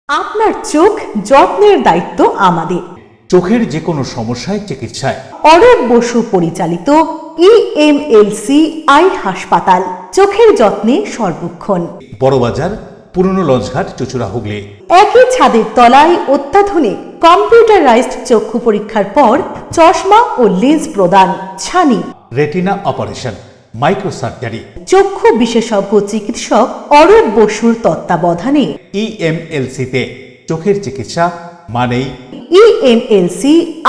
আপনার চোখ যত্নের দায়িত্ব আমাদের। চোখের যে কোনো সমস্যায় চিকিৎসায় অরূপ বসু পরিচালিত EMLC আই হাসপাতাল, চোখের যত্নে সর্বক্ষণ। বড়বাজার, পুরনো লঞ্চঘাট, চুচুড়া, হুগলি। একই ছাদের তলায় অত্যাধুনিক কম্পিউটারাইজড চক্ষু পরীক্ষার পর চশমা ও লেন্স প্রদান, ছানি, রেটিনা অপারেশন, মাইক্রো সার্জারি। চক্ষু বিশেষজ্ঞ চিকিৎসক অরূপ বসুর তত্ত্বাবধানে EMLC-তে চোখের চিকিৎসা মানেই EMLC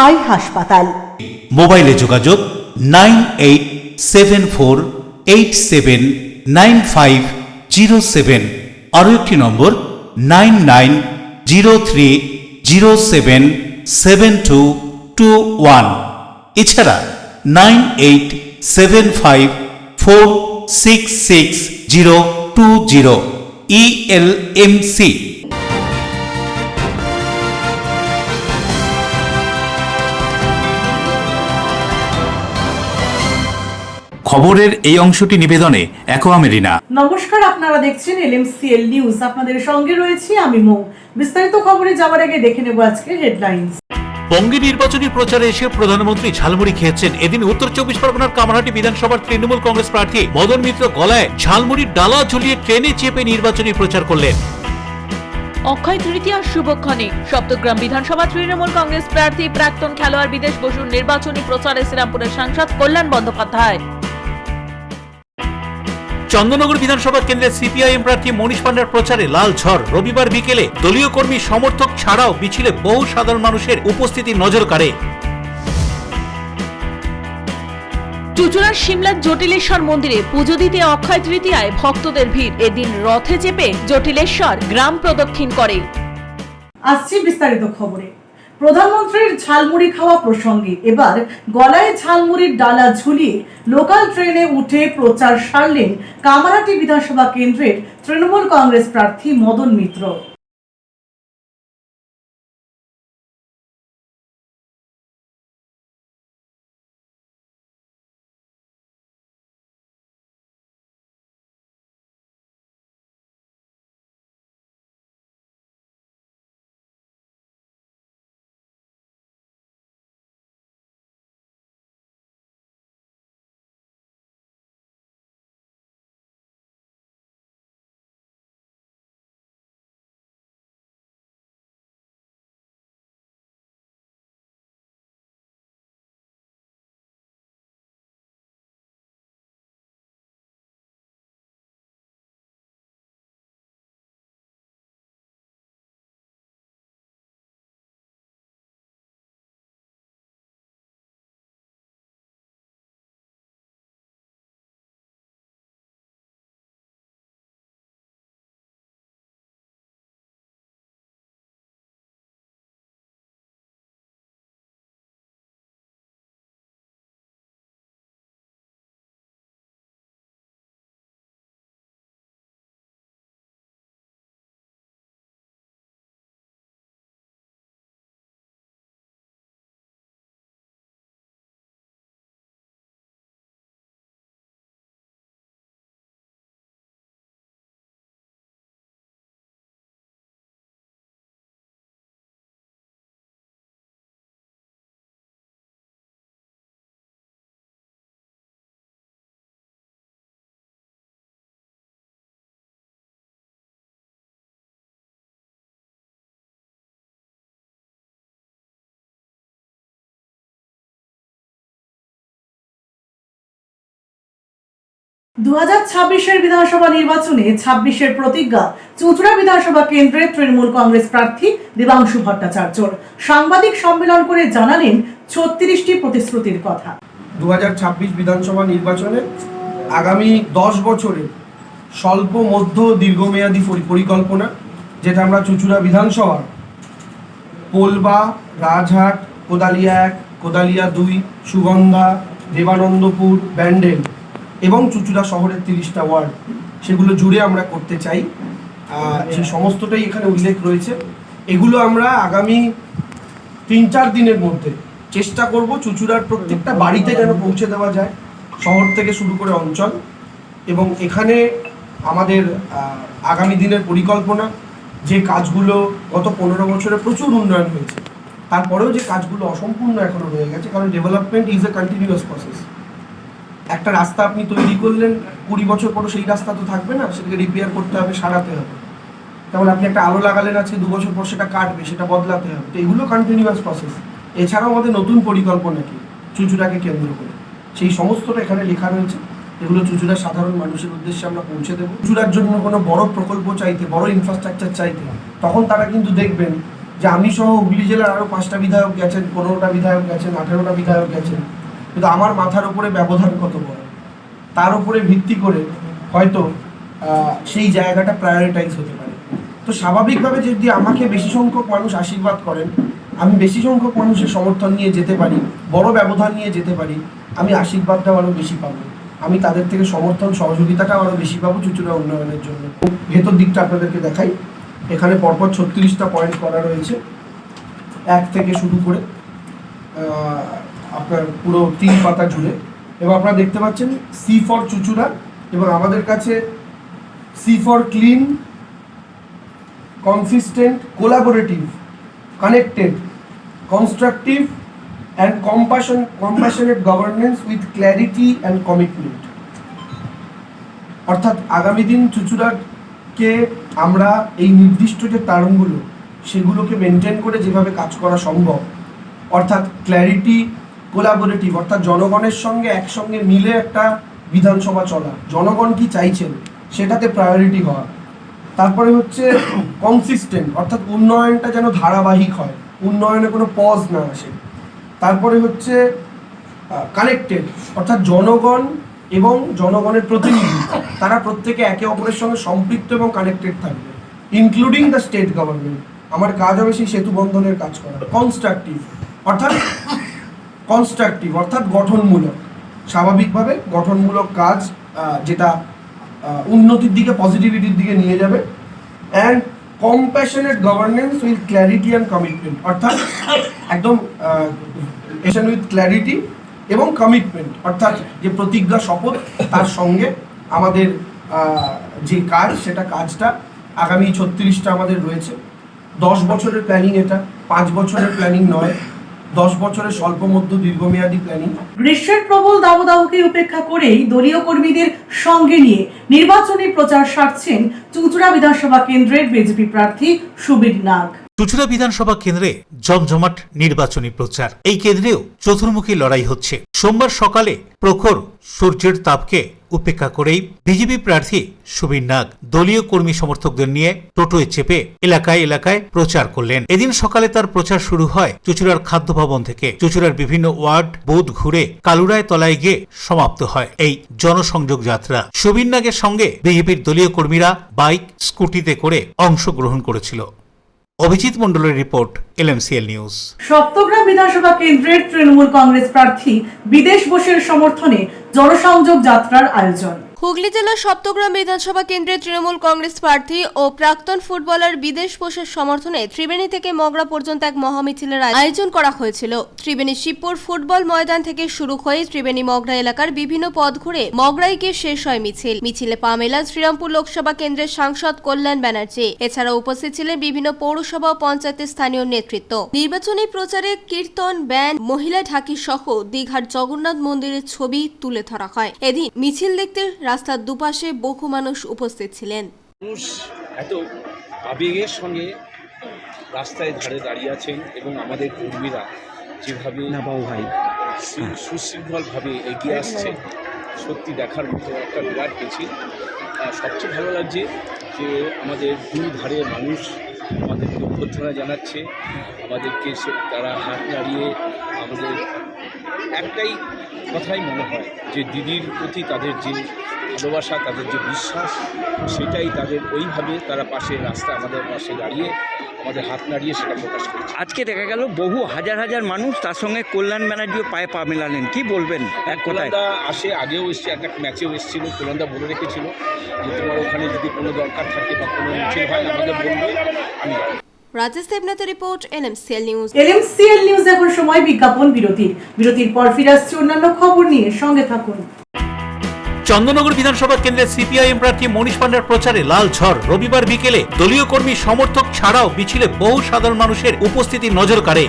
আই হাসপাতাল। মোবাইলে যোগাযোগ 9874879507, আরও একটি নম্বর 9903077221, এছাড়া 9875466020 ELMC। খবরের এই অংশটি নিবেদনে অ্যাকোয়া মেরিনা। নমস্কার, আপনারা দেখছেন LMCL নিউজ। আপনাদের সঙ্গে রয়েছি আমি মৌ। বিস্তারিত খবরে যাওয়ার আগে দেখে নেব আজকে হেডলাইন্স। বঙ্গে নির্বাচনী প্রচারে এসে প্রধানমন্ত্রী ঝালমুড়ি খেয়েছেন। এদিন উত্তর 24 পরগনার কামারহাটি বিধানসভার তৃণমূল কংগ্রেস প্রার্থী মদন মিত্র গলায় ঝালমুড়ির ডালা ঝুলিয়ে ট্রেনে চেপে নির্বাচনী প্রচার করলেন। অক্ষয় তৃতীয়ার শুভক্ষণে সপ্তগ্রাম বিধানসভা তৃণমূল কংগ্রেস প্রার্থী প্রাক্তন খেলোয়াড় বিদেশ বসুর নির্বাচনী প্রচারে শ্রীরামপুরের সাংসদ কল্যাণ বন্দ্যোপাধ্যায়। চন্দননগর বিধানসভা কেন্দ্রের CPIM প্রার্থী মনীষ পান্ডার প্রচারে লাল ঝড়। রবিবার বিকেলে দলীয় কর্মী সমর্থক ছাড়াও মিছিলে বহু সাধারণ মানুষের উপস্থিতি নজর কাড়ে। চুচুড়ার সিমলার জটিলেশ্বর মন্দিরে পুজো দিতে অক্ষয় তৃতীয়ায় ভক্তদের ভিড়। এদিন রথে চেপে জটিলেশ্বর গ্রাম প্রদক্ষিণ করে। আসছি বিস্তারিত খবরে। প্রধানমন্ত্রীর ঝালমুড়ি খাওয়া প্রসঙ্গে এবার গলায় ঝালমুড়ির ডালা ঝুলিয়ে লোকাল ট্রেনে উঠে প্রচার সারলেন কামারহাটি বিধানসভা কেন্দ্রের তৃণমূল কংগ্রেস প্রার্থী মদন মিত্র। দু 2026-এর বিধানসভা নির্বাচনে 26-এর প্রতিজ্ঞা চুচুড়া বিধানসভা কেন্দ্রের তৃণমূল কংগ্রেস প্রার্থী দেবাংশু ভট্টাচার্য সাংবাদিক সম্মেলন করে জানালেন 36টি প্রতিশ্রুতির কথা। 2026 বিধানসভা নির্বাচনে আগামী 10 বছরের স্বল্প মধ্য দীর্ঘমেয়াদী পরিকল্পনা, যেটা আমরা চুচুড়া বিধানসভা পোলবা, রাজহাট, কোদালিয়া 1, কোদালিয়া 2, সুগন্ধা, দেবানন্দপুর, ব্যান্ডেল এবং চুচুড়া শহরের 30টা ওয়ার্ড, সেগুলো জুড়ে আমরা করতে চাই। সেই সমস্তটাই এখানে উল্লেখ রয়েছে। এগুলো আমরা আগামী 3-4 দিনের মধ্যে চেষ্টা করব চুচুড়ার প্রত্যেকটা বাড়িতে যেন পৌঁছে দেওয়া যায়, শহর থেকে শুরু করে অঞ্চল। এবং এখানে আমাদের আগামী দিনের পরিকল্পনা যে কাজগুলো গত 15 বছরে প্রচুর উন্নয়ন হয়েছে, তারপরেও যে কাজগুলো অসম্পূর্ণ এখনো রয়ে গেছে, কারণ development is a continuous process. একটা রাস্তা আপনি তৈরি করলেন, 20 বছর পরও সেই রাস্তা তো থাকবে না, সেটাকে রিপেয়ার করতে হবে, সারাতে হবে। যেমন আপনি একটা আলো লাগালেন আজকে, 2 বছর পর সেটা কাটবে, সেটা বদলাতে হবে। তো এগুলো কন্টিনিউয়াস প্রসেস। এছাড়াও আমাদের নতুন পরিকল্পনা কি চুঁচুড়াকে কেন্দ্র করে, সেই সমস্তটা এখানে লেখা রয়েছে। এগুলো চুঁচুড়ার সাধারণ মানুষের উদ্দেশ্যে আমরা পৌঁছে দেবো। চুঁচুড়ার জন্য কোনো বড় প্রকল্প চাইতে, বড় ইনফ্রাস্ট্রাকচার চাইতে, তখন তারা কিন্তু দেখবেন যে আমি সহ হুগলি জেলার আরও 5টা বিধায়ক গেছেন, 15টা বিধায়ক গেছেন, 18টা বিধায়ক গেছেন, কিন্তু আমার মাথার উপরে ব্যবধান কত বড়, তার উপরে ভিত্তি করে হয়তো সেই জায়গাটা প্রায়োরিটাইজ হতে পারে। তো স্বাভাবিকভাবে যদি আমাকে বেশি সংখ্যক মানুষ আশীর্বাদ করেন, আমি বেশি সংখ্যক মানুষের সমর্থন নিয়ে যেতে পারি, বড় ব্যবধান নিয়ে যেতে পারি, আমি আশীর্বাদটাও আরও বেশি পাবো, আমি তাদের থেকে সমর্থন সহযোগিতাটাও আরও বেশি পাবো চুঁচুড়া উন্নয়নের জন্য। ভেতর দিকটা আপনাদেরকে দেখাই। এখানে পরপর 36টা পয়েন্ট করা রয়েছে, 1 থেকে শুরু করে আপনার পুরো 3 পাতা জুড়ে। এবং আপনারা দেখতে পাচ্ছেন সি ফর চুঁচুড়া, এবং আমাদের কাছে C for clean, consistent, collaborative, connected, constructive and compassionate governance with clarity and commitment. অর্থাৎ আগামী দিন চুঁচুড়াকে আমরা এই নির্দিষ্ট যে টার্মগুলো, সেগুলোকে মেনটেন করে যেভাবে কাজ করা সম্ভব, অর্থাৎ ক্ল্যারিটি, কোলাবোরেটিভ, অর্থাৎ জনগণের সঙ্গে একসঙ্গে মিলে একটা বিধানসভা চলা, জনগণ কি চাইছেন সেটাতে প্রায়োরিটি হওয়া। তারপরে হচ্ছে কনসিস্টেন্ট, অর্থাৎ উন্নয়নটা যেন ধারাবাহিক হয়, উন্নয়নে কোনো পজ না আসে। তারপরে হচ্ছে কানেক্টেড, অর্থাৎ জনগণ এবং জনগণের প্রতিনিধি তারা প্রত্যেকে একে অপরের সঙ্গে সম্পৃক্ত এবং কানেক্টেড থাকবে, ইনক্লুডিং দ্য স্টেট গভর্নমেন্ট। আমার কাজ হবে সেই সেতু বন্ধনের কাজ করা। কনস্ট্রাকটিভ অর্থাৎ গঠনমূলক, স্বাভাবিকভাবে গঠনমূলক কাজ যেটা উন্নতির দিকে, পজিটিভিটির দিকে নিয়ে যাবে। And compassionate governance with clarity and commitment, অর্থাৎ একদম উইথ ক্ল্যারিটি এবং কমিটমেন্ট, অর্থাৎ যে প্রতিজ্ঞা, শপথ, তার সঙ্গে আমাদের যে কাজ, সেটা কাজটা আগামী 36টা আমাদের রয়েছে। 10 বছরের প্ল্যানিং এটা, 5 বছরের প্ল্যানিং নয়, 10 বছরের স্বল্প মধ্য দীর্ঘমেয়াদী প্ল্যানিং। গ্রীষ্মের প্রবল দাবদাহকে উপেক্ষা করেই দলীয় কর্মীদের সঙ্গে নিয়ে নির্বাচনী প্রচার সারছেন চুঁচুড়া বিধানসভা কেন্দ্রের বিজেপি প্রার্থী সুবীর নাগ। চুঁচুড়া বিধানসভা কেন্দ্রে জমজমাট নির্বাচনী প্রচার। এই কেন্দ্রেও চতুর্মুখী লড়াই হচ্ছে। সোমবার সকালে প্রখর সূর্যের তাপকে উপেক্ষা করেই বিজেপি প্রার্থী সুবীর নাগ দলীয় কর্মী সমর্থকদের নিয়ে টোটোয় চেপে এলাকায় এলাকায় প্রচার করলেন। এদিন সকালে তার প্রচার শুরু হয় চুঁচুড়ার খাদ্য ভবন থেকে। চুঁচুড়ার বিভিন্ন ওয়ার্ড বুথ ঘুরে কালুরায় তলায় গিয়ে সমাপ্ত হয় এই জনসংযোগ যাত্রা। সুবীর নাগের সঙ্গে বিজেপির দলীয় কর্মীরা বাইক, স্কুটিতে করে অংশগ্রহণ করেছিল। অভিজিৎ মণ্ডলের রিপোর্ট, LMCL নিউজ। সপ্তগ্রাম বিধানসভা কেন্দ্রের তৃণমূল কংগ্রেস প্রার্থী বিদেশ বোসের সমর্থনে জনসংযোগ যাত্রার আয়োজন। হুগলি জেলার সপ্তগ্রাম বিধানসভা কেন্দ্রে তৃণমূল কংগ্রেস প্রার্থী ও প্রাক্তন ফুটবলার বিদেশ বোসের সমর্থনে ত্রিবেণী থেকে মগরা পর্যন্ত এক মহামিছিলের আয়োজন করা হয়েছিল। ত্রিবেণী শিবপুর ফুটবল ময়দান থেকে শুরু হয়ে ত্রিবেণী মগরা এলাকার বিভিন্ন পথ ঘুরে মগরায় গিয়ে শেষ হয় মিছিল। মিছিলে পা মেলান শ্রীরামপুর লোকসভা কেন্দ্রের সাংসদ কল্যাণ ব্যানার্জি। এছাড়াও উপস্থিত ছিলেন বিভিন্ন পৌরসভা ও পঞ্চায়েতের স্থানীয় নেতৃত্ব। নির্বাচনী প্রচারে কীর্তন, ব্যান্ড, মহিলা ঢাকি সহ দীঘার জগন্নাথ মন্দিরের ছবি তুলে ধরা হয়। এদিন মিছিল দেখতে রাস্তার দুপাশে বহু মানুষ উপস্থিত ছিলেন। মানুষ এত আবেগের সঙ্গে রাস্তায় ধারে দাঁড়িয়ে আছেন এবং আমাদের কর্মীরা যেভাবে সুশৃঙ্খলভাবে এগিয়ে আসছে, সত্যি দেখার মতো একটা বিরাট মিছিল। সবচেয়ে ভালো লাগছে যে আমাদের দুই ধারে মানুষ আমাদেরকে অভ্যর্থনা জানাচ্ছে, আমাদেরকে তারা হাত নাড়িয়ে আমাদের একটাই কথাই মনে হয় যে দিদির প্রতি তাদের যে ভালোবাসা, তাদের যে বিশ্বাস, সেটাই তাদের ওইভাবে তারা পাশে রাস্তা আমাদের পাশে দাঁড়িয়ে আমাদের হাত নাড়িয়ে সেটা প্রকাশ করছে। আজকে দেখা গেল বহু হাজার হাজার মানুষ, তার সঙ্গে কল্যাণ ব্যানার্জিও পায়ে পা মেলালেন, কি বলবেন? এক কথায় আসে, আগেও এসছে, একটা ম্যাচেও এসেছিল, কল্যাণদা বলে রেখেছিল যে তোমার ওখানে যদি কোনো দরকার থাকে বা কোনো মিছিল হয় আমাদের বলবে, আমি রাজেশ দেবনাথের report, LMCL news. LMCL news এখন সময় বিজ্ঞাপন বিরতির। বিরতির পর ফিরে আসছে অন্যান্য খবর নিয়ে, সঙ্গে থাকুন। চন্দননগর বিধানসভা কেন্দ্রের সিপিআইএম প্রার্থী মনীষ পান্ডার প্রচারে লাল ঝড়। রবিবার বিকেলে দলীয় কর্মী সমর্থক ছাড়াও মিছিলে বহু সাধারণ মানুষের উপস্থিতি নজর কাড়ে।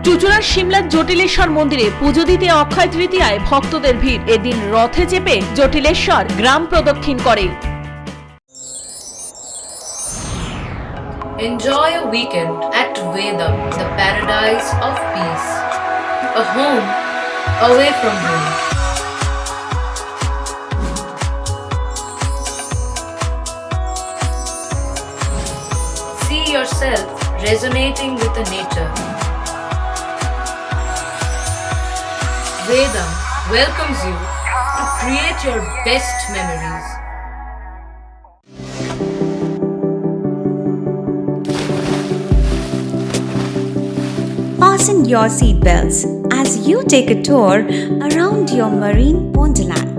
চুঁচুড়ার সিমলার জটিলেশ্বর মন্দিরে পুজো দিতে অক্ষয় তৃতীয়ায় ভক্তদের ভিড়। এদিন রথে চেপে জটিলেশ্বর গ্রাম প্রদক্ষিণ করে। Enjoy a weekend at Vedam, the paradise of peace. A home away from home. See yourself resonating with the nature. Vedam welcomes you to create your best memories. Fasten your seatbelts as you take a tour around your marine wonderland.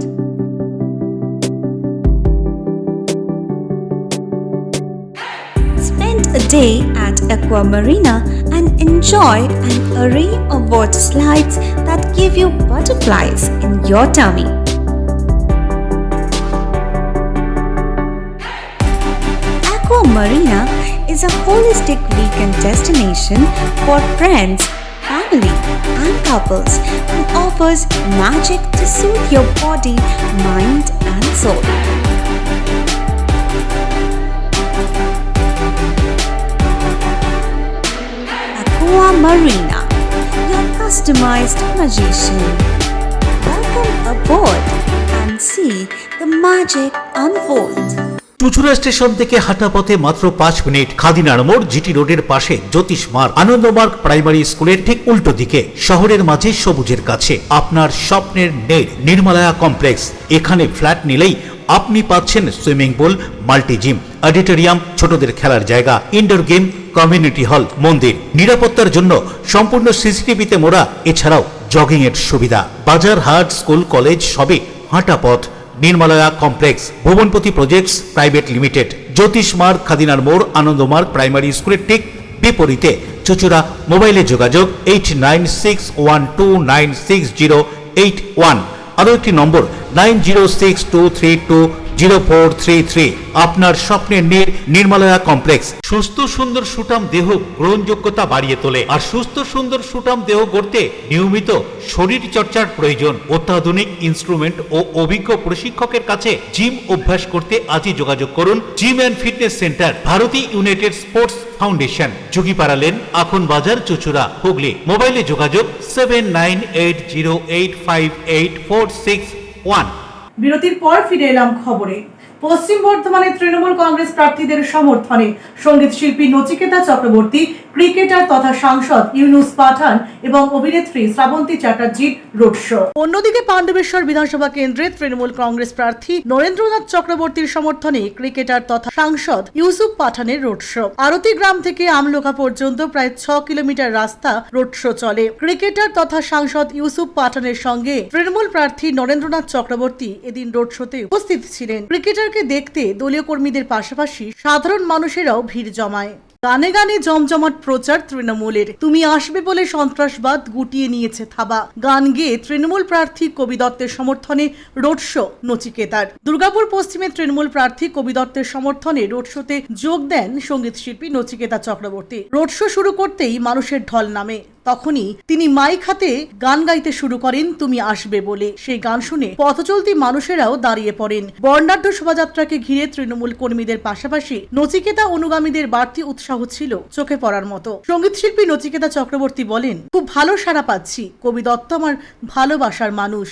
Spend a day at Aqua Marina and enjoy an array of water slides that give you butterflies in your tummy. Aqua Marina is a holistic weekend destination for friends, family, and couples and offers magic to soothe your body, mind, and soul. Aqua Marina, your customized magician. Welcome aboard and see the magic unfold. চুঁচুড়া station থেকে হাঁটা পথে মাত্র 5 minute. খাদিনার মোড়, GT রোডের পাশে জ্যোতিষ মার্গ, Ananda Marga primary স্কুলের ঠিক উল্টো দিকে, শহরের মাঝে সবুজের কাছে আপনার স্বপ্নের নেড় নির্মলায়া কমপ্লেক্স। এখানে ফ্ল্যাট নিলেই আপনি পাচ্ছেন swimming pool, multi gym, auditorium, ছোটদের খেলার জায়গা, ইনডোর গেম, কমিউনিটি হল, মন্দির। নিরাপত্তার জন্য সম্পূর্ণ সিসিটিভিতে মোড়া। এছাড়াও জগিং এর সুবিধা। বাজার, হাট, স্কুল, কলেজ সবই হাঁটা পথ। নির্মলায়া কমপ্লেক্স, ভুবনপতি প্রজেক্টস প্রাইভেট লিমিটেড, জ্যোতিষ মার্গ, খাদিনার মোড়, আনন্দমার্গ প্রাইমারি স্কুলের ঠিক বিপরীতে। চুঁচুড়া। মোবাইলে যোগাযোগ 8961296081। আরও একটি নম্বর 9062320433। আপনার স্বপ্নের নির্মলায়া কমপ্লেক্স। সুস্থ সুন্দর সুঠাম দেহ গ্রহণযোগ্যতা বাড়িয়ে তোলে। আর সুস্থ সুন্দর সুঠাম দেহ গড়তে নিয়মিত শরীর চর্চার প্রয়োজন। অত্যাধুনিক ইনস্ট্রুমেন্ট ও অভিজ্ঞ প্রশিক্ষকের কাছে জিম অভ্যাস করতে আজই যোগাযোগ করুন। Gym and fitness centre, Bharati united sports foundation, যোগীপাড়া লেন, আখন বাজার, চুঁচুড়া, হুগলি। মোবাইলে যোগাযোগ 7980858461। বিরতির পর ফিরে এলাম খবরে। পশ্চিম বর্ধমানে তৃণমূল কংগ্রেস প্রার্থীদের সমর্থনে সঙ্গীত শিল্পী নচিকেতা চক্রবর্তী, ক্রিকেটার তথা সাংসদ ইউনুস পাঠান এবং অভিনেত্রী শ্রাবন্তী চ্যাটার্জির রোড শো। অন্যদিকে পাণ্ডবেশ্বর বিধানসভা কেন্দ্রে তৃণমূল কংগ্রেস প্রার্থী নরেন্দ্রনাথ চক্রবর্তীর সমর্থনে ক্রিকেটার তথা সাংসদ ইউসুফ পাঠানের রোড শো। আরতি গ্রাম থেকে আমলোকা পর্যন্ত প্রায় 6 কিলোমিটার রাস্তা রোড শো চলে। ক্রিকেটার তথা সাংসদ ইউসুফ পাঠানের সঙ্গে তৃণমূল প্রার্থী নরেন্দ্রনাথ চক্রবর্তী এদিন রোড শোতে উপস্থিত ছিলেন। ক্রিকেটারকে দেখতে দলীয় কর্মীদের পাশাপাশি সাধারণ মানুষেরাও ভিড় জমায়। গানে গানে জমজমাট প্রচার তৃণমূলের। তুমি আসবে বলে সন্ত্রাসবাদ গুটিয়ে নিয়েছে থাবা। গান গেয়ে তৃণমূল প্রার্থী কবি দত্তের সমর্থনে রোড শো নচিকেতার। দুর্গাপুর পশ্চিমে তৃণমূল প্রার্থী কবি দত্তের সমর্থনে রোড শোতে যোগ দেন সঙ্গীত শিল্পী নচিকেতা চক্রবর্তী। রোড শো শুরু করতেই মানুষের ঢল নামে। তখনই তিনি মাইক হাতে গান গাইতে শুরু করেন তুমি আসবে বলে। সেই গান শুনে পথচলতি মানুষেরাও দাঁড়িয়ে পড়েন। বর্ণাঢ্য শোভাযাত্রাকে ঘিরে তৃণমূল কর্মীদের পাশাপাশি নচিকেতা অনুগামীদের বাড়তি উৎসাহ ছিল চোখে পড়ার মতো। সঙ্গীত শিল্পী নচিকেতা চক্রবর্তী বলেন, খুব ভালো সাড়া পাচ্ছি। কবি দত্ত আমার ভালোবাসার মানুষ।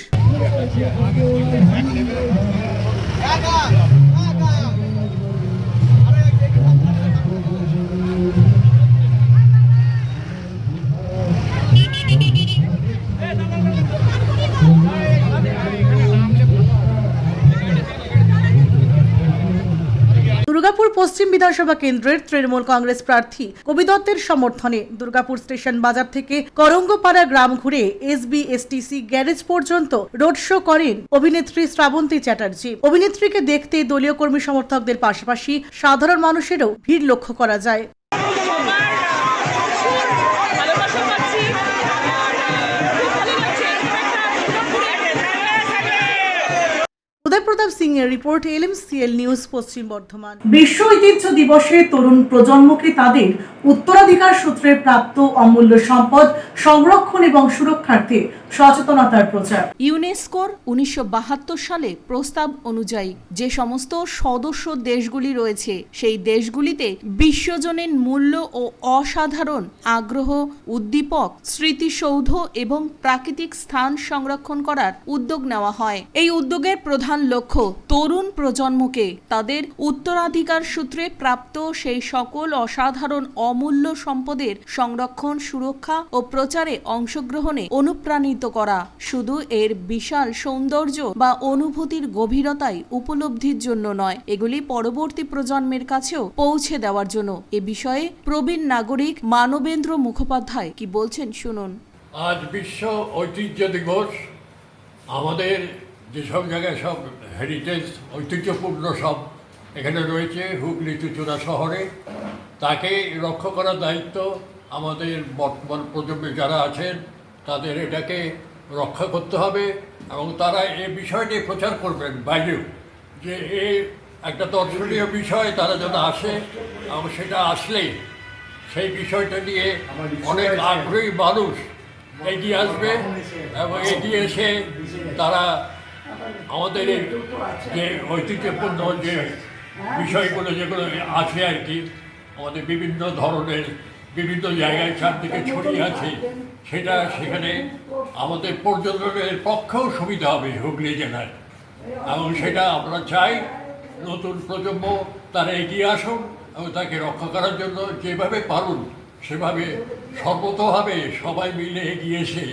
দুর্গাপুর পশ্চিম বিধানসভা কেন্দ্রের তৃণমূল কংগ্রেস প্রার্থী কবি দত্তের সমর্থনে দুর্গাপুর স্টেশন বাজার থেকে করঙ্গপাড়া গ্রাম ঘুরে SBSTC গ্যারেজ পর্যন্ত রোড শো করেন অভিনেত্রী শ্রাবন্তী চ্যাটার্জি। অভিনেত্রীকে দেখতে দলীয় কর্মী সমর্থকদের পাশাপাশি সাধারণ মানুষেরও ভিড় লক্ষ্য করা যায়। উদয় প্রতাপ সিং এর রিপোর্ট, LMCL নিউজ, পশ্চিম বর্ধমান। বিশ্ব ঐতিহ্য দিবসে তরুণ প্রজন্মকে তাদের উত্তরাধিকার সূত্রে প্রাপ্ত অমূল্য সম্পদ সংরক্ষণ এবং সুরক্ষার্থে সচেতনতার প্রচার। ইউনেস্কোর 1972 সালে প্রস্তাব অনুযায়ী যে সমস্ত সদস্য দেশগুলি রয়েছে সেই দেশগুলিতে বিশ্বজনীন মূল্য ও অসাধারণ আগ্রহ উদ্দীপক স্মৃতিসৌধ এবং প্রাকৃতিক স্থান সংরক্ষণ করার উদ্যোগ নেওয়া হয়। এই উদ্যোগের প্রধান লক্ষ্য তরুণ প্রজন্মকে তাদের উত্তরাধিকার সূত্রে প্রাপ্ত সেই সকল অসাধারণ অমূল্য সম্পদের সংরক্ষণ সুরক্ষা ও প্রচারে অংশগ্রহণে অনুপ্রাণিত করা, শুধু এর বিশাল সৌন্দর্য বা অনুভূতির গভীরতায় উপলব্ধির জন্য নয়, এগুলি পরবর্তী প্রজন্মের কাছেও পৌঁছে দেওয়ার জন্য। এ বিষয়ে প্রবীণ নাগরিক মানবেন্দ্র মুখোপাধ্যায় কি বলছেন শুনুন। আজ বিশ্ব ঐতিহ্য দিবস। আমাদের যেসব জায়গায় সব হেরিটেজ ঐতিহ্যপূর্ণ সব এখানে রয়েছে হুগলি চুঁচুড়া শহরে, তাকে রক্ষা করার দায়িত্ব আমাদের বর্তমান প্রজন্মে যারা আছেন তাদের এটাকে রক্ষা করতে হবে এবং তারা এই বিষয়টি প্রচার করবেন বাইরেও, যে এই একটা দর্শনীয় বিষয় তারা যেন আসে এবং সেটা আসলেই সেই বিষয়টা নিয়ে অনেক আগ্রহী মানুষ এগিয়ে আসবে এবং এগিয়ে এসে তারা আমাদের এই যে ঐতিহ্যপূর্ণ যে বিষয়গুলো যেগুলো আছে আর কি আমাদের বিভিন্ন ধরনের বিভিন্ন জায়গায় চারদিকে ছড়িয়ে আছে, সেটা সেখানে আমাদের পর্যটনের পক্ষেও সুবিধা হবে হুগলি জেলায়। এবং সেটা আমরা চাই নতুন প্রজন্ম তারা এগিয়ে আসুন এবং তাকে রক্ষা করার জন্য যেভাবে পারুন সেভাবে সর্বতোভাবে সবাই মিলে এগিয়ে এসে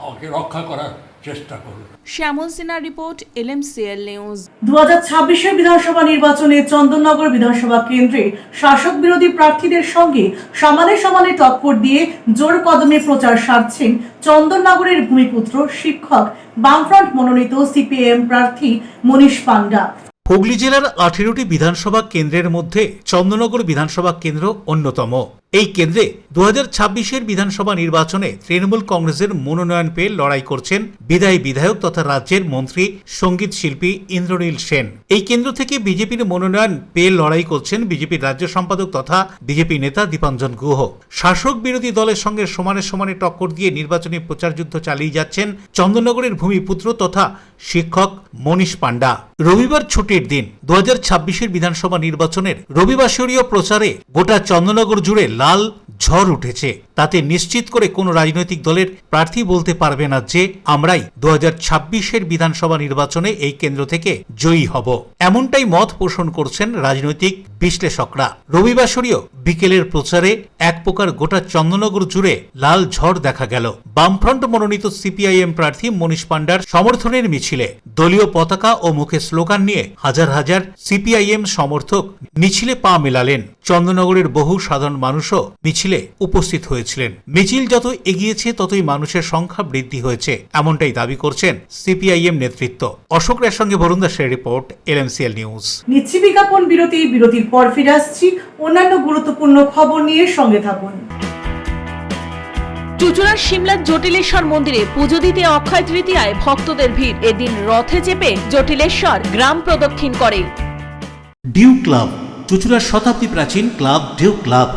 আমাকে রক্ষা করার চেষ্টা করুন। শ্যামল সিনহার রিপোর্ট, LMCL নিউজ। 2026 বিধানসভা নির্বাচনে চন্দননগর বিধানসভা কেন্দ্রে শাসক বিরোধী প্রার্থীদের সঙ্গে সমানে সমানে টক্কর দিয়ে জোর কদমে প্রচার সারছেন চন্দননগরের ভূমিপুত্র শিক্ষক বামফ্রন্ট মনোনীত CPIM প্রার্থী মনীষ পান্ডা। হুগলি জেলার 18টি বিধানসভা কেন্দ্রের মধ্যে চন্দননগর বিধানসভা কেন্দ্র অন্যতম। এই কেন্দ্রে 2026 বিধানসভা নির্বাচনে তৃণমূল কংগ্রেসের মনোনয়ন পেয়ে লড়াই করছেন বিদায়ী বিধায়ক তথা রাজ্যের মন্ত্রী সঙ্গীত শিল্পী ইন্দ্রনীল সেন। এই কেন্দ্র থেকে বিজেপির মনোনয়ন পেয়ে লড়াই করছেন বিজেপির রাজ্য সম্পাদক তথা বিজেপি নেতা দীপাঞ্জন গুহ। শাসক বিরোধী দলের সঙ্গে সমানে সমানে টক্কর দিয়ে নির্বাচনী প্রচার যুদ্ধ চালিয়ে যাচ্ছেন চন্দননগরের ভূমিপুত্র তথা শিক্ষক মনীষ পান্ডা। রবিবার ছুটির দিন 2026 বিধানসভা নির্বাচনের রবিবাসরীয় প্রচারে গোটা চন্দননগর জুড়ে লাল ঝড় উঠেছে। তাতে নিশ্চিত করে কোনো রাজনৈতিক দলের প্রার্থী বলতে পারবে না যে আমরাই 2026 বিধানসভা নির্বাচনে এই কেন্দ্র থেকে জয়ী হব। এমনটাই মত পোষণ করছেন রাজনৈতিক বিশ্লেষকরা। রবিবাসরীয় বিকেলের প্রচারে এক প্রকার গোটা চন্দননগর জুড়ে লাল ঝড় দেখা গেল। বামফ্রন্ট মনোনীত CPIM প্রার্থী মনীষ পান্ডার সমর্থনের মিছিলে দলীয় পতাকা ও মুখে স্লোগান নিয়ে হাজার হাজার CPIM সমর্থক মিছিলে পা মেলালেন। চন্দননগরের বহু সাধারণ মানুষও মিছিলে উপস্থিত হয়েছিলেন। মিছিল যত এগিয়েছে ততই মানুষের সংখ্যা বৃদ্ধি হয়েছে, এমনটাই দাবি করছেন CPIM নেতৃত্ব। অশোক রায়ের সঙ্গে বরুণ দাসের রিপোর্ট, LMCL নিউজ। নিচ্ছি বিজ্ঞাপন বিরতি, বিরতির পর ফিরে আসছি অন্যান্য গুরুত্বপূর্ণ খবর নিয়ে, সঙ্গে থাকুন। চুঁচুড়ার সিমলার জটিলেশ্বর মন্দিরে পুজো দিতে অক্ষয় তৃতীয়ায় ভক্তদের ভিড়। এদিন রথে চেপে জটিলেশ্বর গ্রাম প্রদক্ষিণ করে। ডিউ ক্লাব, চুঁচুড়ার শতাব্দী প্রাচীন ক্লাব ডিউ ক্লাব।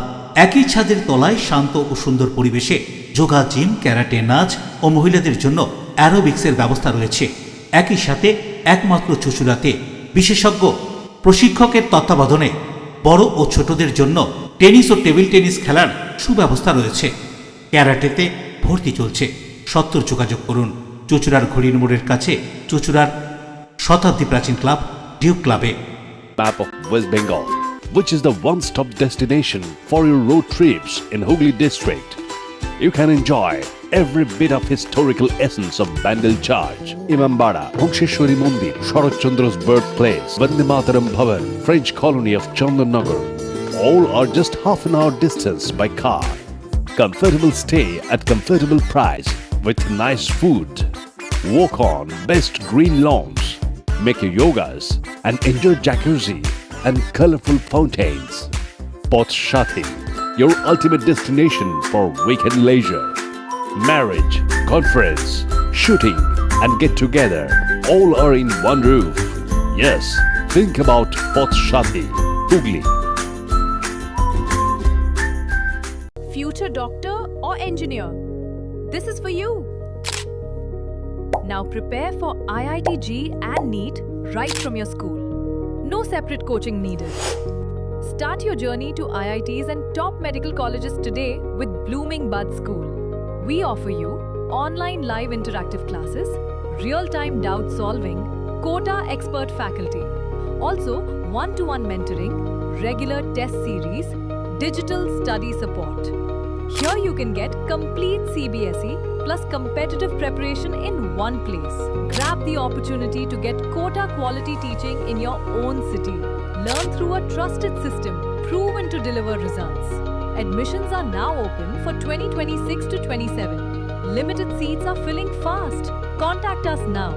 একই ছাদের তলায় শান্ত ও সুন্দর পরিবেশে যোগা, জিম, ক্যারাটে, নাচ ও মহিলাদের জন্য অ্যারোবিক্সের ব্যবস্থা রয়েছে। একই সাথে একমাত্র চুঁচুড়াতে বিশেষজ্ঞ প্রশিক্ষকের তত্ত্বাবধানে বড় ও ছোটদের জন্য টেনিস ও টেবিল টেনিস খেলার সুব্যবস্থা রয়েছে। ক্যারাটেতে ভর্তি চলছে। সত্তর যোগাযোগ করুন চুঁচুড়ার ঘড়ির মোড়ের কাছে চুঁচুড়ার শতাব্দী প্রাচীন ক্লাব ডিউ ক্লাবে। Map of West Bengal, which is the one-stop destination for your road trips in Hooghly district. You can enjoy every bit of historical essence of Bandel Charge, Imambara, Bhongsheshwari Mandir, Sharat Chandra's birthplace, Vande Mataram Bhavan, French colony of Chandanagar. All are just half an hour distance by car. Comfortable stay at comfortable price with nice food. Walk on best green lawns. Make your yogas and enjoy jacuzzi and colorful fountains. Pot Shati, your ultimate destination for weekend leisure. Marriage, conference, shooting and get together all are in one roof. Yes, think about Pothshati, Hooghly. Future doctor or engineer? This is for you. Now prepare for IIT JEE and NEET right from your school. No separate coaching needed. Start your journey to IITs and top medical colleges today with Blooming Bud School. We offer you online live interactive classes, real-time doubt solving, quota expert faculty. Also, one-to-one mentoring, regular test series, digital study support. Here you can get complete CBSE plus competitive preparation in one place. Grab the opportunity to get quota quality teaching in your own city. Learn through a trusted system proven to deliver results. Admissions are now open for 2026 to 27. Limited seats are filling fast. Contact us now.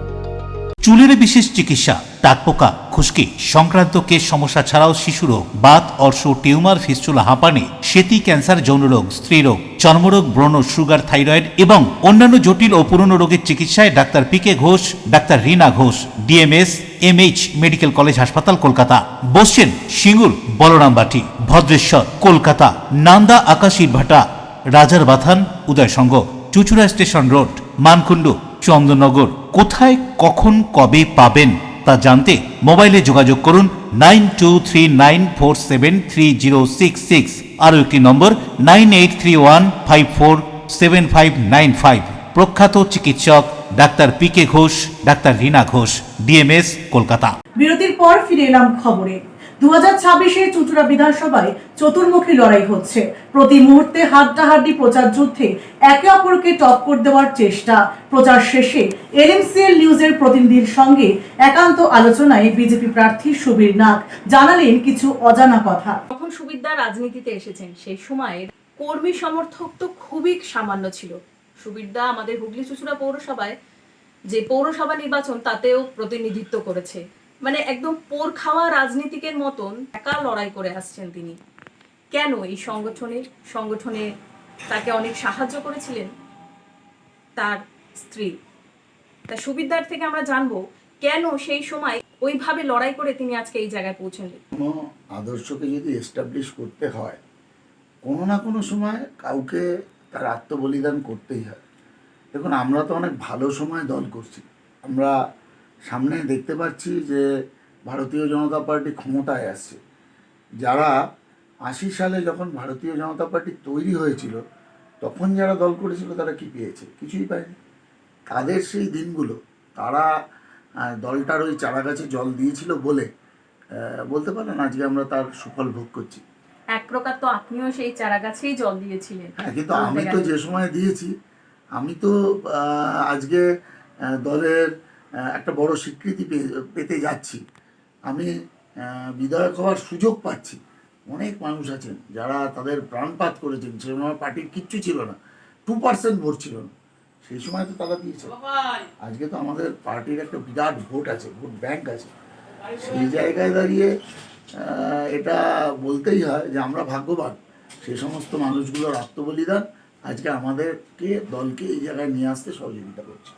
চুলের বিশেষ চিকিৎসা, টাকপোকা, খুশকি সংক্রান্ত কেশ সমস্যা ছাড়াও শিশুরোগ, Baat, অর্শ, tumour, fistula, হাঁপানি, সেতি, ক্যান্সার, যৌনরোগ, স্ত্রীরোগ, চর্মরোগ, ব্রণ, সুগার, থাইরয়েড এবং অন্যান্য জটিল ও পুরনো রোগের চিকিৎসায় doctor P K Ghosh, doctor Rina Ghosh, DMS MH medical college হাসপাতাল, কলকাতা। বসছেন সিঙ্গুর, বলরামবাটি, ভদ্রেশ্বর, কলকাতা, নান্দা, আকাশ ইটভাটা, রাজার বাথান, উদয়সঙ্গ, চুচুড়া স্টেশন রোড, মানকুণ্ডু, চন্দননগর। কোথায়, কখন, কবে পাবেন তা জানতে মোবাইলে যোগাযোগ করুন 9239473066, আরও একটি নম্বর 9831547595। প্রখ্যাত চিকিৎসক doctor P K Ghosh, doctor Rina Ghosh, DMS, Kolkata. বিরতির পর ফিরে এলাম খবরে। 2026-এ চুচুড়া বিধানসভায় চতুর্মুখী লড়াই হচ্ছে। প্রতি মুহূর্তে হাড্ডাহাড্ডি প্রচার যুদ্ধে একে অপরকে টক্কর দেওয়ার চেষ্টা। প্রচার শেষে LMCL নিউজের প্রতিনিধির সঙ্গে একান্ত আলোচনায় বিজেপি প্রার্থী সুবীর নাগ জানালেন কিছু অজানা কথা। যখন সুবিরদা রাজনীতিতে এসেছেন সেই সময়ের কর্মী সমর্থক তো খুবই সামান্য ছিল। সুবিরদা আমাদের হুগলি চুচুড়া পৌরসভায় যে পৌরসভা নির্বাচন তাতেও প্রতিনিধিত্ব করেছে। মানে একদম পোর খাওয়া রাজনীতিকের মতন একা লড়াই করে আসছেন তিনি। কেন এই সংগঠনে তাকে অনেক সাহায্য করেছিলেন তার স্ত্রী। তা সুবিরদার থেকে আমরা জানবো কেন সেই সময় ওইভাবে লড়াই করে তিনি আজকে এই জায়গায় পৌঁছলেন। কোনো আদর্শকে যদি এস্টাবলিশ করতে হয়, কোনো না কোনো সময় কাউকে তার আত্মবলিদান করতেই হয়। দেখুন, আমরা তো অনেক ভালো সময় দল করছি। আমরা সামনে দেখতে পাচ্ছি যে ভারতীয় জনতা পার্টি ক্ষমতায় আসছে। যারা 80 সালে যখন ভারতীয় জনতা পার্টি তৈরি হয়েছিল তখন যারা দল করেছিল তারা কি পেয়েছে? কিছুই পায়নি। তাদের সেই দিনগুলো, তারা দলটার ওই চারা গাছে জল দিয়েছিল বলে বলতে পারেন আজকে আমরা তার সুফল ভোগ করছি। এক প্রকার তো আপনিও সেই চারা গাছেই জল দিয়েছিলেন। হ্যাঁ, কিন্তু আমি তো যে সময় দিয়েছি, আমি তো আজকে দলের একটা বড় স্বীকৃতি পেতে যাচ্ছি। আমি বিধায়ক হওয়ার সুযোগ পাচ্ছি। অনেক মানুষ আছেন যারা তাদের প্রাণপাত করেছেন। সে সময় পার্টির কিচ্ছু ছিল না, 2% ভোট ছিল না, সেই সময় তো তারা দিয়েছে। আজকে তো আমাদের পার্টির একটা বিরাট ভোট আছে, ভোট ব্যাংক আছে। সেই জায়গায় দাঁড়িয়ে এটা বলতেই হয় যে আমরা ভাগ্যবান। সেই সমস্ত মানুষগুলোর আত্মবলিদান আজকে আমাদেরকে, দলকে এই জায়গায় নিয়ে আসতে সহযোগিতা করছে।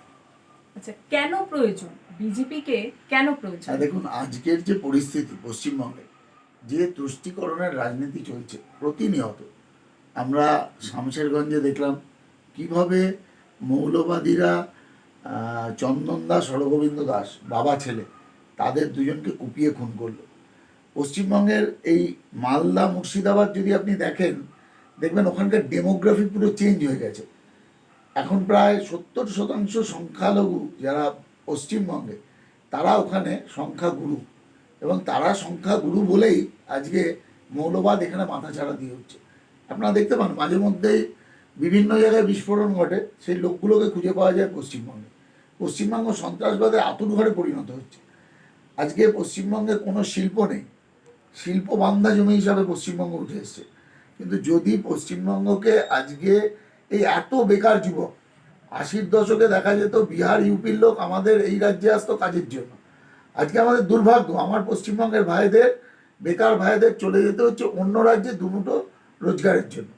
আচ্ছা, কেন প্রয়োজন বিজেপিকে, কেন প্রয়োজন? দেখুন, আজকের যে পরিস্থিতি পশ্চিমবঙ্গে, যে তুষ্টিকরণের রাজনীতি চলছে প্রতিনিয়ত, আমরা শামশেরগঞ্জে দেখলাম কিভাবে মৌলবাদীরা চন্দন দাস, হরগোবিন্দ দাস, বাবা ছেলে, তাদের দুজনকে কুপিয়ে খুন করলো। পশ্চিমবঙ্গের এই মালদা, মুর্শিদাবাদ যদি আপনি দেখবেন ওখানকার ডেমোগ্রাফি পুরো চেঞ্জ হয়ে গেছে। এখন প্রায় 70% সংখ্যালঘু যারা পশ্চিমবঙ্গে, তারা ওখানে সংখ্যাগুরু, এবং তারা সংখ্যাগুরু বলেই আজকে মৌলবাদ এখানে মাথাচাড়া দিয়ে হচ্ছে। আপনারা দেখতে পান মাঝে মধ্যেই বিভিন্ন জায়গায় বিস্ফোরণ ঘটে, সেই লোকগুলোকে খুঁজে পাওয়া যায় পশ্চিমবঙ্গে। পশ্চিমবঙ্গ সন্ত্রাসবাদের আতুরঘরে পরিণত হচ্ছে। আজকে পশ্চিমবঙ্গে কোনো শিল্প নেই, শিল্প বান্ধা জমি হিসাবে পশ্চিমবঙ্গ উঠে এসছে। কিন্তু যদি পশ্চিমবঙ্গকে আজকে এই এত বেকার যুবক, 80-র দশকে দেখা যেত বিহার, ইউপির লোক আমাদের এই রাজ্যে আসতো কাজের জন্য। আজকে আমাদের দুর্ভাগ্য, আমার পশ্চিমবঙ্গের ভাইদের, বেকার ভাইদের চলে যেতে হচ্ছে অন্য রাজ্যে দুমুঠো রোজগারের জন্য।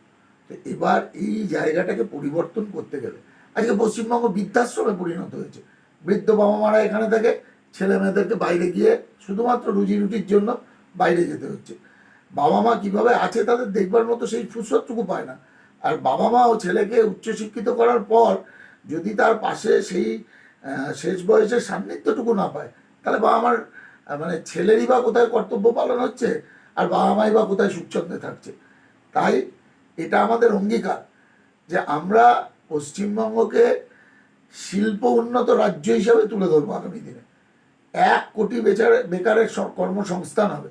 তো এবার এই জায়গাটাকে পরিবর্তন করতে গেলে আজকে পশ্চিমবঙ্গ বৃদ্ধাশ্রমে পরিণত হয়েছে। বৃদ্ধ বাবা মারা এখানে থাকে, ছেলে মেয়েদেরকে বাইরে গিয়ে শুধুমাত্র রুজি রুটির জন্য বাইরে যেতে হচ্ছে। বাবা মা কীভাবে আছে তাদের দেখবার মতো সেই ফুরসতটুকু পায় না। আর বাবা মা ও ছেলেকে উচ্চশিক্ষিত করার পর যদি তার পাশে সেই শেষ বয়সের সান্নিধ্যটুকু না পায়, তাহলে বাবা মার মানে ছেলেরই বা কোথায় কর্তব্য পালন হচ্ছে, আর বাবা মাই বা কোথায় সুখছন্দে থাকছে। তাই এটা আমাদের অঙ্গীকার যে আমরা পশ্চিমবঙ্গকে শিল্প উন্নত রাজ্য হিসাবে তুলে ধরবো। আগামী দিনে 1 কোটি বেকারের কর্মসংস্থান হবে।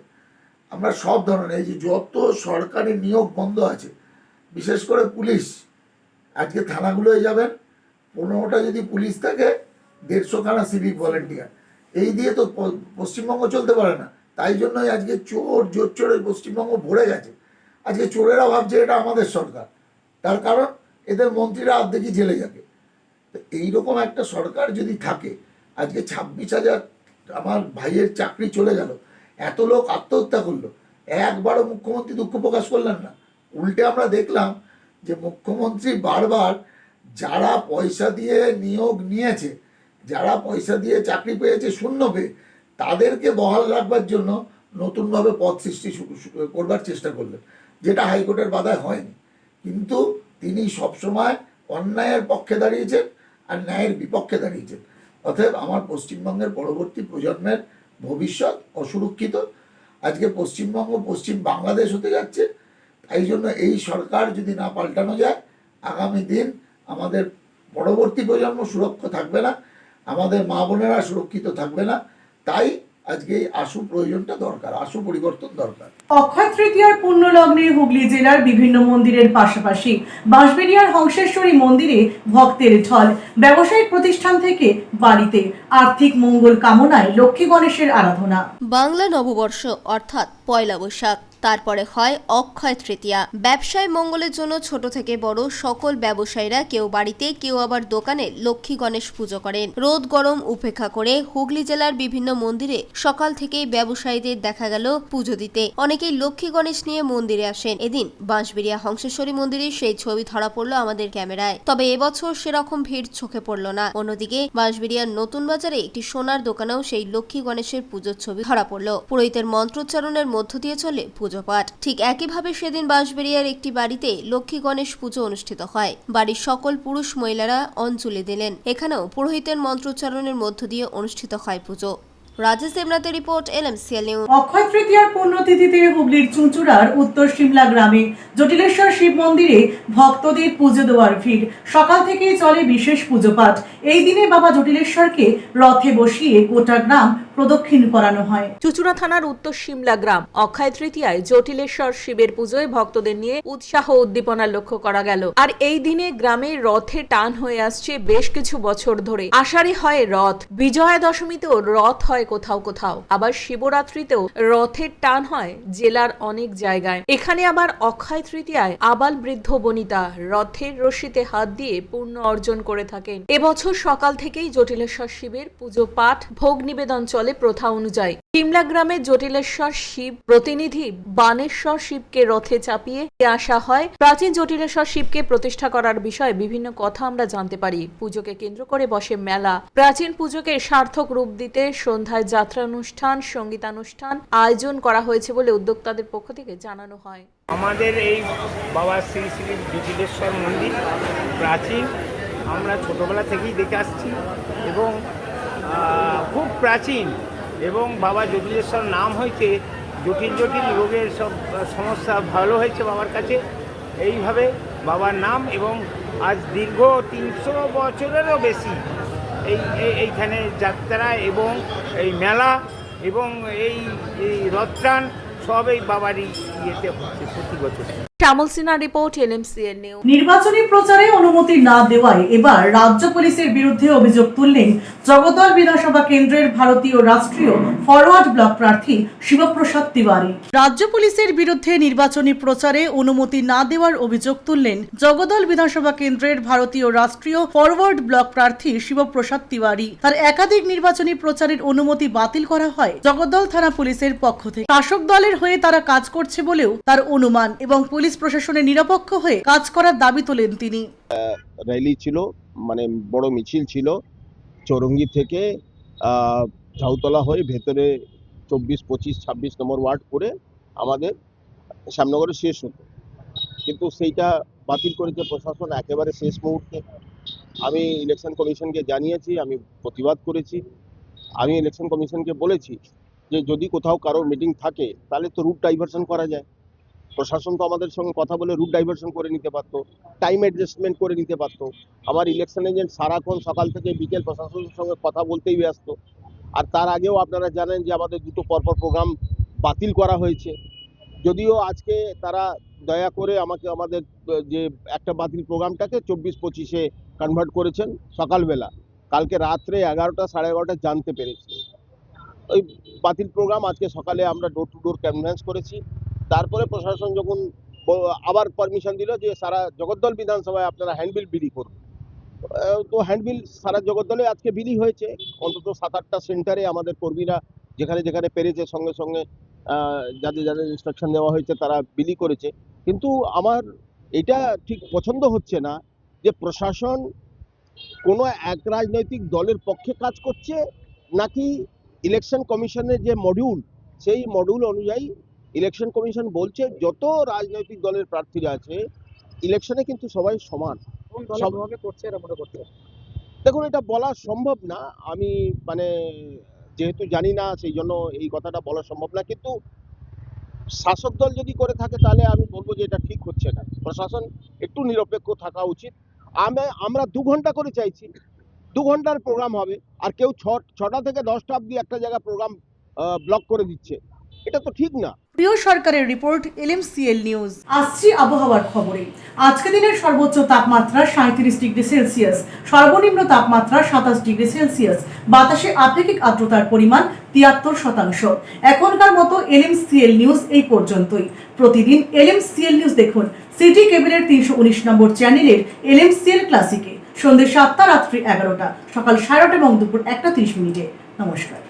আমরা সব ধরনের এই যে যত সরকারি নিয়োগ বন্ধ আছে, বিশেষ করে পুলিশ, আজকে থানাগুলোয় যাবেন, 15টা যদি পুলিশ থাকে 150খানা সিভিক ভলেন্টিয়ার, এই দিয়ে তো পশ্চিমবঙ্গ চলতে পারে না। তাই জন্যই আজকে জোর চোরে পশ্চিমবঙ্গ ভরে গেছে। আজকে চোরেরা ভাবছে এটা আমাদের সরকার, তার কারণ এদের মন্ত্রীরা অর্ধেকই জেলে যাবে। তো এইরকম একটা সরকার যদি থাকে, আজকে 26,000 আমার ভাইয়ের চাকরি চলে গেল, এত লোক আত্মহত্যা করলো, একবারও মুখ্যমন্ত্রী দুঃখ প্রকাশ করলেন না। উল্টে আমরা দেখলাম যে মুখ্যমন্ত্রী বারবার যারা পয়সা দিয়ে নিয়োগ নিয়েছে, যারা পয়সা দিয়ে চাকরি পেয়েছে শূন্য পেয়ে, তাদেরকে বহাল রাখবার জন্য নতুনভাবে পদ সৃষ্টি করবার চেষ্টা করলেন, যেটা হাইকোর্টের বাধায় হয়নি। কিন্তু তিনি সবসময় অন্যায়ের পক্ষে দাঁড়িয়েছেন আর ন্যায়ের বিপক্ষে দাঁড়িয়েছেন। অতএব আমার পশ্চিমবঙ্গের পরবর্তী প্রজন্মের ভবিষ্যৎ অসুরক্ষিত। আজকে পশ্চিমবঙ্গ পশ্চিম বাংলাদেশ হতে যাচ্ছে। তাই জন্য এই সরকার যদি না পাল্টানো যায়, আগামী দিন আমাদের পরবর্তী প্রজন্ম সুরক্ষা থাকবে না, আমাদের মা বোনেরা সুরক্ষিত থাকবে না। তাই আজকে এই আশু প্রয়োজনটা দরকার, আশু পরিবর্তন দরকার। অক্ষয় তৃতীয়ার পুণ্য লগ্নে হুগলি জেলার বিভিন্ন মন্দিরের পাশাপাশি বাঁশবেড়িয়ার হংসেশ্বরী মন্দিরে ভক্তের ঢল। ব্যবসায়িক প্রতিষ্ঠান থেকে বাড়িতে আর্থিক মঙ্গল কামনায় লক্ষ্মী গণেশের আরাধনা। বাংলা নববর্ষ অর্থাৎ পয়লা বৈশাখ, তারপরে হয় অক্ষয় তৃতীয়া। ব্যবসায় মঙ্গলের জন্য ছোট থেকে বড় সকল ব্যবসায়ীরা কেউ বাড়িতে কেউ আবার দোকানে লক্ষ্মী গণেশ পুজো করেন। রোদ গরম উপেক্ষা করে হুগলি জেলার বিভিন্ন মন্দিরে সকাল থেকেই ব্যবসায়ীদের দেখা গেল পুজো দিতে। অনেকেই লক্ষ্মী গণেশ নিয়ে মন্দিরে আসেন। এদিন বাঁশবেড়িয়া হংসেশ্বরী মন্দিরে সেই ছবি ধরা পড়লো আমাদের ক্যামেরায়। তবে এবছর সেরকম ভিড় চোখে পড়ল না। অন্যদিকে বাঁশবেড়িয়ার নতুন বাজারে একটি সোনার দোকানেও সেই লক্ষ্মী গণেশের পুজোর ছবি ধরা পড়ল। পুরোহিতের মন্ত্রোচ্চারণের মধ্য দিয়ে চলে পুজো পাঠ। ঠিক একইভাবে সেদিন বাঁশবেড়িয়ার একটি বাড়িতে লক্ষ্মী গণেশ পুজো অনুষ্ঠিত হয়। বাড়ির সকল পুরুষ মহিলারা অঞ্জলি দিলেন। এখানেও পুরোহিতের মন্ত্রোচ্চারণের মধ্য দিয়ে অনুষ্ঠিত হয় পুজো। রাজেশ দেবনাথের রিপোর্ট, LMCL নিউজ। অক্ষয় তৃতীয়ার পুণ্যতিথিতে হুগলির চুঁচুড়ার উত্তর সিমলা গ্রামে জটিলেশ্বর শিব মন্দিরে ভক্তদের পুজো দেওয়ার ভিড়। সকাল থেকেই চলে বিশেষ পুজো পাঠ। এই দিনে বাবা জটিলেশ্বরকে রথে বসিয়ে গোটা গ্রাম প্রদক্ষিণ করানো হয়। চুঁচুড়া থানার উত্তর সিমলা গ্রাম অক্ষয় তৃতীয়ায় জটিলেশ্বর শিবের পুজোয় ভক্তদের নিয়ে উৎসাহ উদ্দীপনা লক্ষ্য করা গেল। আর এই দিনে গ্রামে রথে টান হয়ে আসছে বেশ কিছু বছর ধরে। আষাঢ়ে হয় রথ, বিজয়া দশমীতেও রথ হয় কোথাও কোথাও, আবার শিবরাত্রিতেও রথের টান হয় জেলার অনেক জায়গায়। এখানে আবার অক্ষয় তৃতীয়ায় আবাল বৃদ্ধ বনিতা রথের রশিতে হাত দিয়ে পুণ্য অর্জন করে থাকেন। এবছর সকাল থেকেই জটিলেশ্বর শিবের পুজো পাঠ, ভোগ নিবেদন চলে প্রথা অনুযায়ী। সিমলা গ্রামে জটিলেশ্বর শিব প্রতিনিধি বানেশ্বর শিবকে রথে চাপিয়ে আসা হয়। প্রাচীন জটিলেশ্বর শিবকে প্রতিষ্ঠা করার বিষয়ে বিভিন্ন কথা আমরা জানতে পারি। পুজোকে কেন্দ্র করে বসে মেলা। প্রাচীন পুজোকে সার্থক রূপ দিতে সন্ধ্যায় যাত্রা অনুষ্ঠান, সঙ্গীতানুষ্ঠান আয়োজন করা হয়েছে বলে উদ্যোক্তাদের পক্ষ থেকে জানানো হয়। আমাদের এই বাবা শ্রী শ্রী জটিলেশ্বর মন্দির প্রাচীন, আমরা ছোটবেলা থেকেই দেখে আসছি এবং খুব প্রাচীন। এবং বাবা জটিলেশ্বর নাম হয়েছে জটিল জটিল রোগের সব সমস্যা ভালো হয়েছে বাবার কাছে, এইভাবে বাবার নাম। এবং আজ দীর্ঘ 300 বছরেরও বেশি এইখানে যাত্রা এবং এই মেলা এবং এই রথটান সব এই বাবারই ইয়েতে হচ্ছে প্রতি বছর। শ্যামল সিনহার রিপোর্ট, LMCL নিউজ। নির্বাচনী প্রচারে অনুমতি না দেওয়ায় এবার রাজ্য পুলিশের বিরুদ্ধে অভিযোগ তুললেন জগদ্দল বিধানসভা কেন্দ্রের ভারতীয় রাষ্ট্রীয় ফরওয়ার্ড ব্লক প্রার্থী শিবপ্রসাদ তিওয়ারি। রাজ্য পুলিশের বিরুদ্ধে নির্বাচনী প্রচারে অনুমতি না দেওয়ার অভিযোগ তুললেন জগদ্দল বিধানসভা কেন্দ্রের ভারতীয় রাষ্ট্রীয় ফরওয়ার্ড ব্লক প্রার্থী শিবপ্রসাদ তিওয়ারি। তার একাধিক নির্বাচনী প্রচারের অনুমতি বাতিল করা হয় জগদ্দল থানা পুলিশের পক্ষ থেকে। শাসক দলের হয়ে তারা কাজ করছে বলেও তার অনুমান এবং পুলিশ প্রশাসনের নিরপেক্ষ হয়ে কাজ করার দাবি তোলেন তিনি। র্যালি ছিল, মানে বড় মিছিল ছিল চৌরঙ্গি থেকে ঝাউতলা হয়ে ভেতরে 24, 25, 26 নম্বর ওয়ার্ড করে আমাদের শ্যামনগরে শেষ হতো, কিন্তু সেইটা বাতিল করেছে প্রশাসন একেবারে শেষ মুহূর্তে। আমি ইলেকশন কমিশনকে জানিয়েছি, আমি প্রতিবাদ করেছি। আমি ইলেকশন কমিশনকে বলেছি যে যদি কোথাও কারোর মিটিং থাকে তাহলে তো রুট ডাইভারশন করা যায়। প্রশাসন তো আমাদের সঙ্গে কথা বলে রুট ডাইভারশন করে নিতে পারতো, টাইম অ্যাডজাস্টমেন্ট করে নিতে পারতো। আমার ইলেকশন এজেন্ট সারাক্ষণ সকাল থেকে বিকেল প্রশাসনের সঙ্গে কথা বলতেই ব্যস্ত। আর তার আগেও আপনারা জানেন যে আমাদের দুটো পরপর প্রোগ্রাম বাতিল করা হয়েছে, যদিও আজকে তারা দয়া করে আমাকে আমাদের যে একটা বাতিল প্রোগ্রামটাকে 24-25-এ কনভার্ট করেছেন সকালবেলা। কালকে রাত্রে 11টা, 11:30 জানতে পেরেছি। ওই বাতিল প্রোগ্রাম আজকে সকালে আমরা ডোর টু ডোর ক্যানভাস করেছি। তারপরে প্রশাসন যখন আবার পারমিশন দিল যে সারা জগদ্দল বিধানসভায় আপনারা হ্যান্ডবিল বিলি করুন, তো হ্যান্ডবিল সারা জগদ্দলে আজকে বিলি হয়েছে। অন্তত 7-8টা সেন্টারে আমাদের কর্মীরা যেখানে যেখানে পেরেছে সঙ্গে সঙ্গে যাদের যাদের ইনস্ট্রাকশন দেওয়া হয়েছে তারা বিলি করেছে। কিন্তু আমার এটা ঠিক পছন্দ হচ্ছে না যে প্রশাসন কোনো এক রাজনৈতিক দলের পক্ষে কাজ করছে নাকি ইলেকশন কমিশনের যে মডিউল সেই মডিউল অনুযায়ী ইলেকশন কমিশন বলছে যত রাজনৈতিক দলের প্রার্থীরা আছে ইলেকশনে কিন্তু সবাই সমান। দেখুন, এটা বলা সম্ভব না, আমি মানে যেহেতু জানি না সেই জন্য এই কথাটা বলা সম্ভব না। কিন্তু শাসক দল যদি করে থাকে তাহলে আমি বলবো যে এটা ঠিক হচ্ছে না। প্রশাসন একটু নিরপেক্ষ থাকা উচিত। আমরা 2 ঘন্টা করে চাইছি, 2 ঘন্টার প্রোগ্রাম হবে, আর কেউ 6টা থেকে 10টা অব্দি একটা জায়গা প্রোগ্রাম ব্লক করে দিচ্ছে, এটা তো ঠিক না। প্রিয় সরকারের রিপোর্ট, LMCL নিউজ। আসছি আবহাওয়ার খবরে। আজকে দিনের সর্বোচ্চ তাপমাত্রা 37 ডিগ্রি সেলসিয়াস, সর্বনিম্ন তাপমাত্রা 27 ডিগ্রি সেলসিয়াস। বাতাসে আপেক্ষিক আর্দ্রতার পরিমাণ 73%। এখনকার মতো LMCL নিউজ এই পর্যন্তই। প্রতিদিন LMCL নিউজ দেখুন সিটি কেবলের 319 নম্বর চ্যানেলের LMCL ক্লাসিকে সন্ধ্যে 7টা, রাত্রি 11টা, সকাল 8:30 এবং দুপুর 1:30। নমস্কার।